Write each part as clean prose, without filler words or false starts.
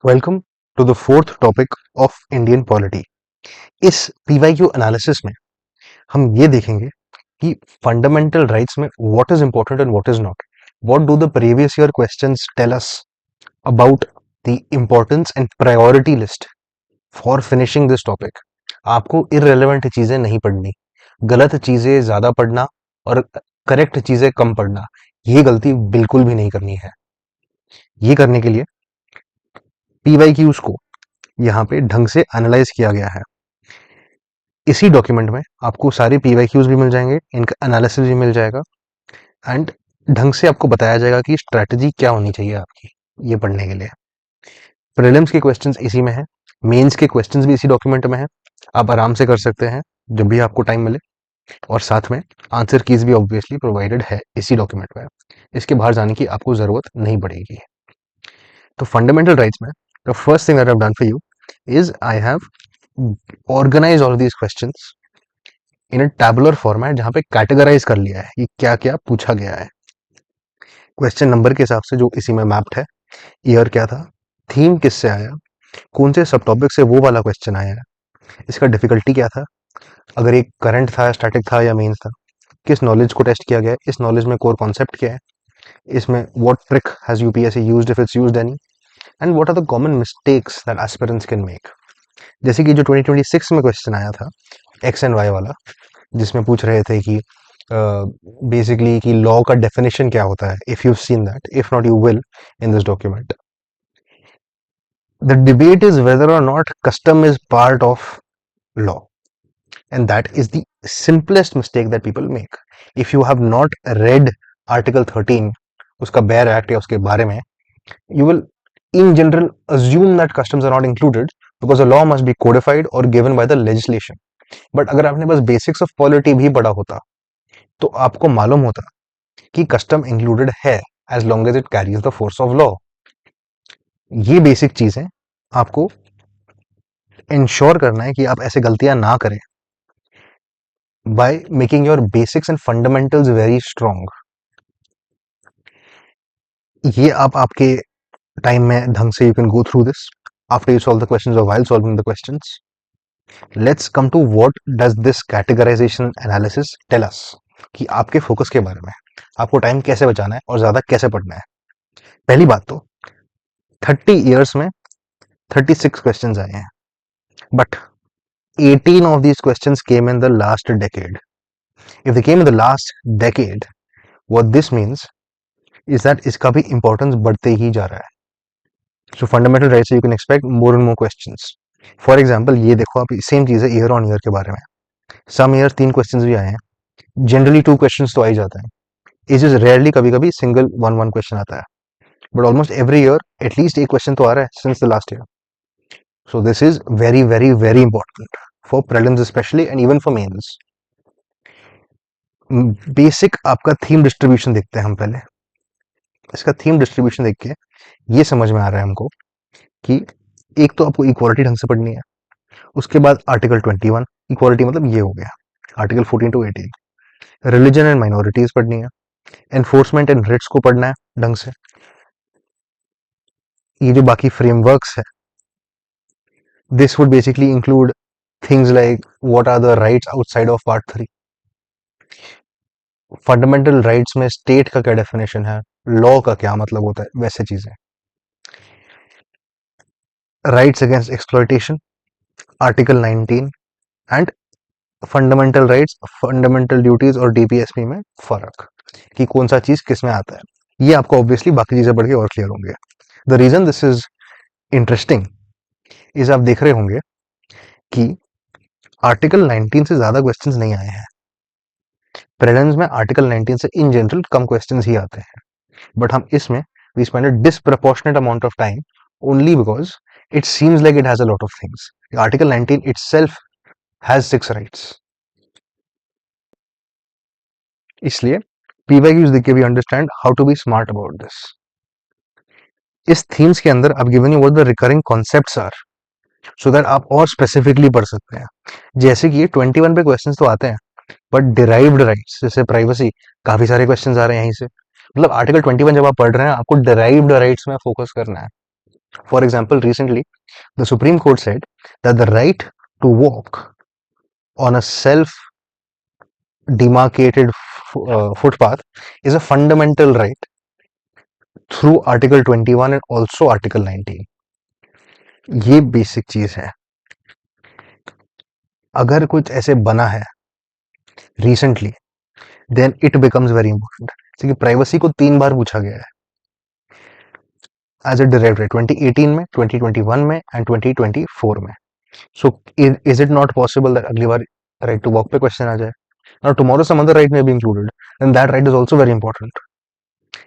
Welcome to the fourth topic of Indian polity. इस PYQ analysis में हम ये देखेंगे कि फंडामेंटल राइट्स में what is important and what is not. What do the previous year questions tell us about the importance and priority list for finishing this topic. आपको irrelevant चीजें नहीं पढ़नी, गलत चीजें ज्यादा पढ़ना और करेक्ट चीजें कम पढ़ना, ये गलती बिल्कुल भी नहीं करनी है। ये करने के लिए पीवाईक्यूज को यहाँ पे ढंग से एनालाइज किया गया है। इसी डॉक्यूमेंट में आपको सारे पीवाईक्यूज भी मिल जाएंगे, इनका एनालिसिस भी मिल जाएगा एंड ढंग से आपको बताया जाएगा कि स्ट्रैटेजी क्या होनी चाहिए आपकी ये पढ़ने के लिए। प्रीलिम्स के क्वेश्चंस इसी में है, मेंस के क्वेश्चंस भी इसी डॉक्यूमेंट में है। आप आराम से कर सकते हैं जब भी आपको टाइम मिले, और साथ में आंसर कीज भी ऑब्वियसली प्रोवाइडेड है इसी डॉक्यूमेंट में। इसके बाहर जाने की आपको जरूरत नहीं पड़ेगी। तो फंडामेंटल राइट्स में the first thing that I have done for you is I have organise all these questions in a tabular format, जहां पे कैटेगराइज कर लिया है कि क्या क्या पूछा गया है क्वेश्चन नंबर के हिसाब से, जो इसी में मैप्ड है। ईयर क्या था, थीम किससे आया, कौन से सब टॉपिक से वो वाला क्वेश्चन आया है, इसका डिफिकल्टी क्या था, अगर एक करंट था, स्टैटिक था या मेंस था, किस नॉलेज को टेस्ट किया गया है, इस नॉलेज में कोर कॉन्सेप्ट क्या है, इसमें what trick has UPSC used if it's used any, and what are the common mistakes that aspirants can make. जैसे कि जो 2026 में क्वेश्चन आया था एक्स एंड वाई वाला, जिसमें पूछ रहे थे कि बेसिकली कि लॉ का डेफिनेशन क्या होता है। If you seen that, if not you will in this document. The debate is whether or not custom is part of law, and that is the simplest mistake that people make. If you have not read article 13, उसका bare act या उसके बारे में, you will in general assume that customs are not included because the law must be codified or given by the legislation. But अगर आपने बस basics of polity भी पढ़ा होता तो आपको मालूम होता कि कस्टम इंक्लूडेड है as long as it carries the force of law. ये बेसिक चीजें आपको इंश्योर करना है कि आप ऐसे गलतियां ना करें by making your basics and fundamentals very strong. ये आप आपके टाइम में ढंग से you can go through this after you solve the questions और while solving the questions. Let's come to what does this categorisation analysis tell us, कि आपके focus के बारे में, आपको टाइम कैसे बचाना है और ज्यादा कैसे पढ़ना है। पहली बात तो 30 इयर्स में 36 क्वेश्चंस आए हैं, but 18 of these questions came in the last decade. If they came in the last decade, what this means is that इसका भी इंपॉर्टेंस बढ़ते ही जा रहा है। सो फंडामेंटल राइट से you can expect more and more questions. For example ये देखो, आप सेम चीज है ईयर ऑन ईयर के बारे में। सम ईयर 3 क्वेश्चंस भी आए हैं, जनरली 2 क्वेश्चंस तो आ ही जाते हैं। इट इज रेयरली कभी कभी सिंगल वन क्वेश्चन आता है, but almost every year at least एक क्वेश्चन तो आ रहा है since the last year. So this is very very very important for prelims specially and even for mains. Basic आपका थीम डिस्ट्रीब्यूशन देखते हैं हम पहले। इसका थीम डिस्ट्रीब्यूशन देख के ये समझ में आ रहा है हमको कि एक तो आपको इक्वालिटी ढंग से पढ़नी है, उसके बाद आर्टिकल 21, इक्वालिटी मतलब ये हो गया, article 14 to 18। Religion and minorities पढ़नी है, एनफोर्समेंट एंड रिट्स को पढ़ना है ढंग से। ये जो बाकी फ्रेमवर्क्स है, this would basically include things like what are the rights outside of part 3, fundamental rights में स्टेट का क्या डेफिनेशन है, लॉ का क्या मतलब होता है, वैसे चीजें। Rights against exploitation, article 19, and fundamental rights, fundamental duties और डीपीएसपी में फर्क, कि कौन सा चीज किस में आता है। ये आपको ऑब्वियसली बाकी चीजें पढ़ के और क्लियर होंगे। The reason this is interesting is, आप देख रहे होंगे कि आर्टिकल 19 से ज्यादा क्वेश्चंस नहीं आए हैं। प्रीलिम्स में आर्टिकल 19 से इन जनरल कम क्वेश्चंस ही आते हैं, बट हम इसमें we spend a disproportionate amount of time only because it seems like it has a lot of things. Article 19 itself has 6 rights. इसलिए पीवाईक्यूज देख के भी understand how to be smart about this. इस themes के अंदर अब given you what the recurring concepts are, so that आप और स्पेसिफिकली पढ़ सकते हैं। जैसे कि ये 21 पे क्वेश्चंस तो आते हैं, बट डिराइव्ड राइट्स जैसे प्राइवेसी, काफी सारे क्वेश्चंस आ रहे हैं यहीं से। मतलब आर्टिकल 21 जब आप पढ़ रहे हैं, आपको डिराइव्ड राइट्स में फोकस करना है। For example, recently the Supreme Court said that the right to walk on a self demarcated footpath is a fundamental right through Article 21 and also Article 19. ये बेसिक चीज है. अगर कुछ ऐसे बना है recently, then it becomes very important. क्योंकि privacy को 3 बार पूछा गया है एज ए डायरेक्ट राइट, 2018 में, 2021 में एंड 2024 में. So is it not possible that अगली बार राइट टू वॉक पे क्वेश्चन आ जाए? Now tomorrow some other right may be included, and that right is also very important.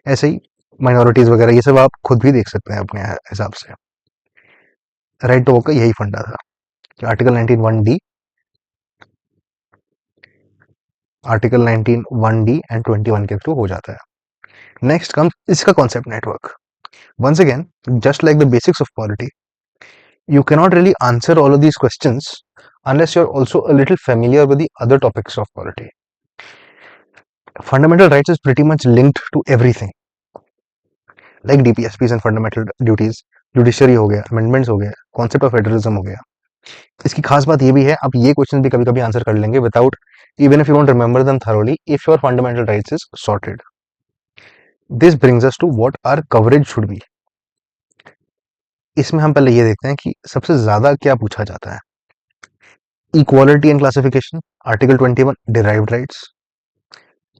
ऐसे ही माइनॉरिटीज वगैरह ये सब आप खुद भी देख सकते हैं अपने हिसाब से. राइट टू वॉक का यही फंडा था कि article 19(1)(d), article 19(1)(d) and 21 के थ्रू हो जाता है. नेक्स्ट कम्स इसका concept network. Once again, just like the basics of polity, you cannot really answer all of these questions unless you're also a little familiar with the other topics of polity. Fundamental rights is pretty much linked to everything, like DPSPs and fundamental duties, judiciary हो गया, amendments हो गया, concept of federalism हो गया. इसकी खास बात ये भी है, आप ये क्वेश्चन भी कभी कभी आंसर कर लेंगे without, even if you don't remember them thoroughly, if your fundamental rights is sorted. This brings us to what our coverage should be. इसमें हम पहले ये देखते हैं कि सबसे ज्यादा क्या पूछा जाता है. Equality and classification, article 21, derived rights.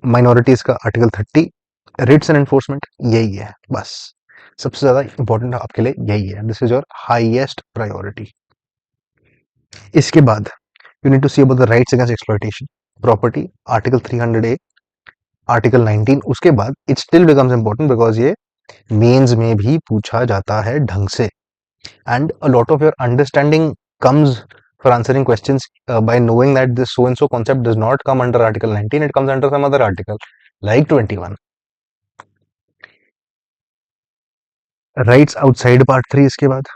Minorities का आर्टिकल 30, रिट्स एंड एनफोर्समेंट. यही है बस, सबसे ज्यादा इंपॉर्टेंट आपके लिए यही है. This is your highest priority. इसके बाद you need to see about the rights against exploitation, property, article 300A, article 19. उसके बाद it still becomes important because ये मेंस में भी पूछा जाता है ढंग से, and a lot of your understanding comes for answering questions by knowing that this so and so concept does not come under article 19, it comes under some other article like 21. Rights outside part 3. इसके बाद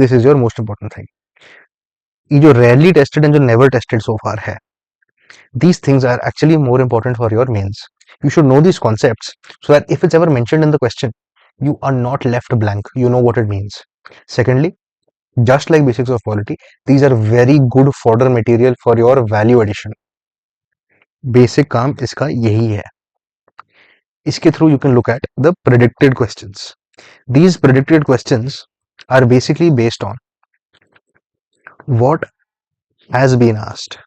this is your most important thing. ये जो rarely tested and जो never tested so far है, these things are actually more important for your mains. You should know these concepts so that if it's ever mentioned in the question, you are not left blank, you know what it means. Secondly, just like basics of polity, these are very good fodder material for your value addition. Basic काम इसका यही है. इसके through you can look at the predicted questions. These predicted questions are basically based on what has been asked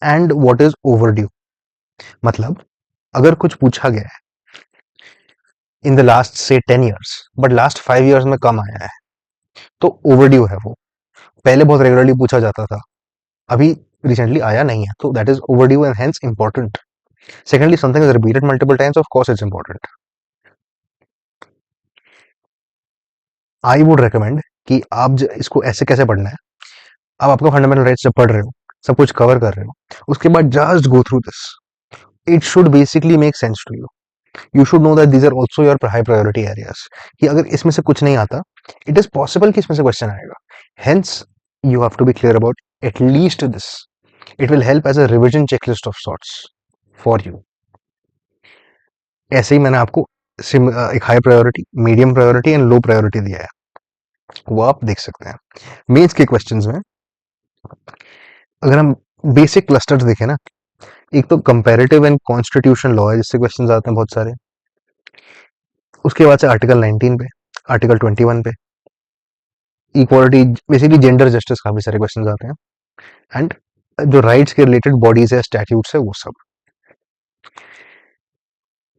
and what is overdue. मतलब अगर कुछ पूछा गया है in the last say 10 years but last 5 years में कम आया है, तो overdue है वो. पहले बहुत रेगुलरली पूछा जाता था, अभी रिसेंटली आया नहीं है, तो that is overdue and hence important. Secondly, something is repeated multiple times, of course it's important. I would recommend कि आप इसको ऐसे कैसे पढ़ना है. अब आपका फंडामेंटल राइट्स जब पढ़ रहे हो, सब कुछ कवर कर रहे हो, उसके बाद just go through this. It should basically make sense to you. You should know that these are also your high priority areas. कि अगर इसमें से कुछ नहीं आता, इट इज पॉसिबल कि इसमें से क्वेश्चन आएगा. Hence you have to be clear about at least this. It will help as a revision checklist of sorts for you. ऐसे ही मैंने आपको एक high priority, medium priority and low priority दिया है, वो आप देख सकते हैं. मेंस के क्वेश्चंस में अगर हम बेसिक क्लस्टर्स देखें ना, एक तो कंपैरेटिव एंड कॉन्स्टिट्यूशन लॉ है जिससे क्वेश्चंस आते हैं बहुत सारे. उसके बाद से आर्टिकल 19 पे, आर्टिकल 21 पे, इक्वालिटी, बेसिकली जेंडर जस्टिस, काफी सारे क्वेश्चंस आते हैं. एंड जो राइट्स के रिलेटेड बॉडीज है, स्टैट्यूट्स है, वो सब.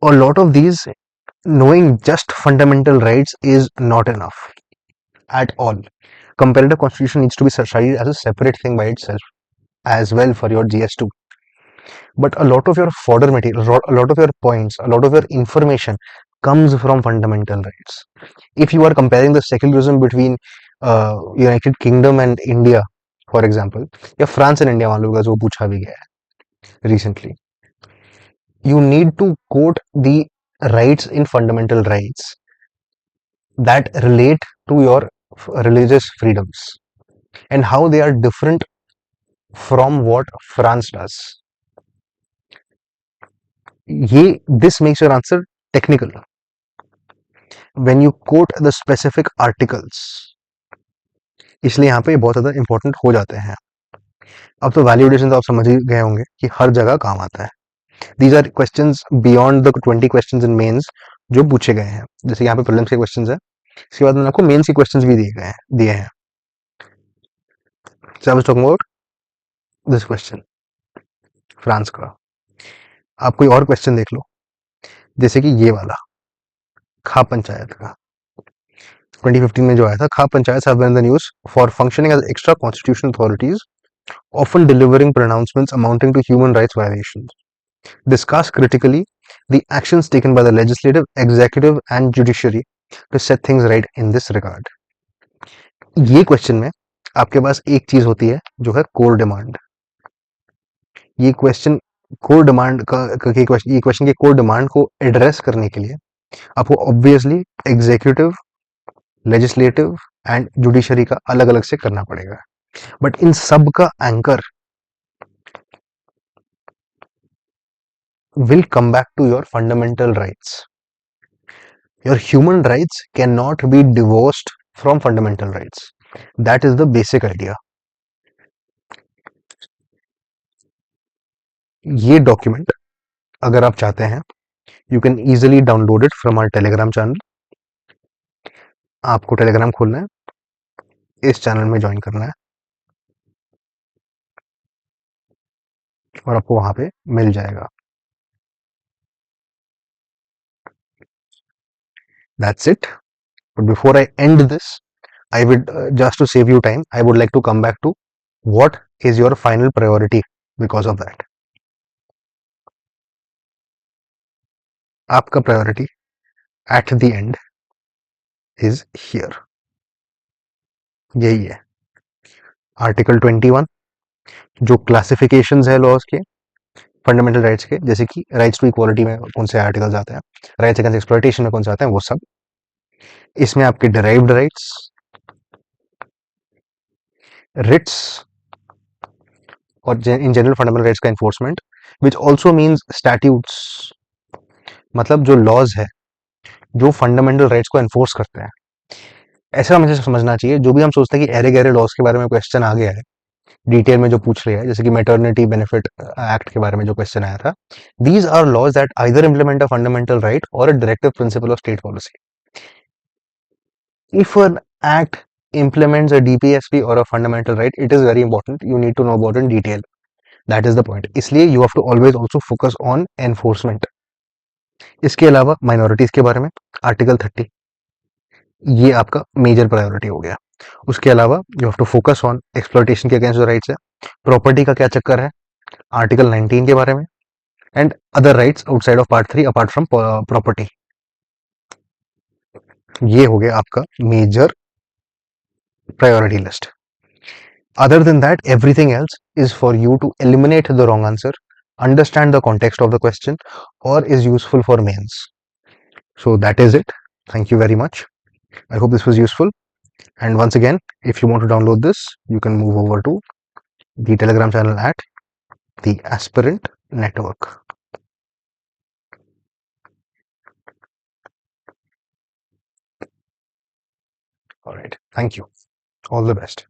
और lot of these, knowing just fundamental rights is not enough at all. Comparative constitution needs to be studied as a separate thing by itself as well for your GS2. But a lot of your fodder material, a lot of your points, a lot of your information comes from fundamental rights. If you are comparing the secularism between United Kingdom and India, for example, या France and India मान लो, जो पूछा भी गया है recently, you need to quote the rights in fundamental rights that relate to your religious freedoms and how they are different from what France does. ये this makes your answer technical. when you quote the specific articles, इसलिए यहाँ पे बहुत ज़्यादा important हो जाते हैं। अब तो वैलिडेशन तो आप समझ ही गए होंगे कि हर जगह काम आता है। These are questions beyond the 20 questions in mains जो पूछे गए हैं। जैसे यहाँ पे प्रीलिम्स के क्वेश्चंस है, इसके बाद मैंने आपको मेंस के क्वेश्चंस भी दिए हैं। So I was talking about this question, France का। आप कोई और क्वेश्चन देख लो, जैसे कि ये वाला खा पंचायत का 2015 में जो आया था। Khap panchayat have been the news for functioning as extra constitutional authorities, often delivering pronouncements amounting to human rights violations. Discuss critically the actions taken by the legislative, executive, and judiciary to set things right in this regard. ये question में आपके पास एक चीज होती है जो है core demand. ये क्वेश्चन कोर डिमांड ये क्वेश्चन के कोर डिमांड को एड्रेस करने के लिए आपको obviously executive, legislative and judiciary का अलग अलग से करना पड़ेगा। बट इन सब का anchor will come back to your fundamental rights. Your human rights cannot be divorced from fundamental rights. That is the basic idea. ये डॉक्यूमेंट अगर आप चाहते हैं, you can easily download it from our Telegram channel. आपको Telegram खोलना है, इस channel में ज्वाइन करना है और आपको वहां पे मिल जाएगा। That's it. But before I end this, I would just to save you time, I would like to come back to what is your final priority because of that. आपका priority at the end is here, यही है। Article 21 जो classifications है laws के fundamental rights के, जैसे कि rights to equality में कौन से आर्टिकल्स आते हैं, राइट्स अगेंस्ट एक्सप्लॉयटेशन में कौन से आते हैं, वो सब। इसमें आपके डिराइव्ड राइट्स, रिट्स और इन जनरल फंडामेंटल राइट्स का enforcement, which also means statutes, मतलब जो लॉज है जो फंडामेंटल राइट्स को एनफोर्स करते हैं। ऐसा मुझे समझना चाहिए, जो भी हम सोचते हैं कि एरे गहरे लॉज के बारे में क्वेश्चन आ गया है डिटेल में जो पूछ रहे हैं, जैसे कि मैटरनिटी बेनिफिट एक्ट के बारे में जो क्वेश्चन आया था, these are laws that either implement a fundamental right or a directive principle of state policy. If an act implements a DPSP or a fundamental right, it is very important. You need to know about it in detail. That is the point. इसलिए you have to always also focus on enforcement. इसके अलावा minorities के बारे में article 30, ये आपका major priority हो गया। उसके अलावा you have to focus on exploitation के अगेंस्ट जो राइट्स है, प्रॉपर्टी का क्या चक्कर है आर्टिकल 19 के बारे में, and other rights outside of part 3 apart from property. ये हो गया आपका major priority list. Other than that, everything else is for you to eliminate the wrong answer, understand the context of the question, or is useful for mains. So that is it. Thank you very much. I hope this was useful. And once again, if you want to download this, you can move over to the Telegram channel at the Aspirant Network. All right. Thank you. All the best.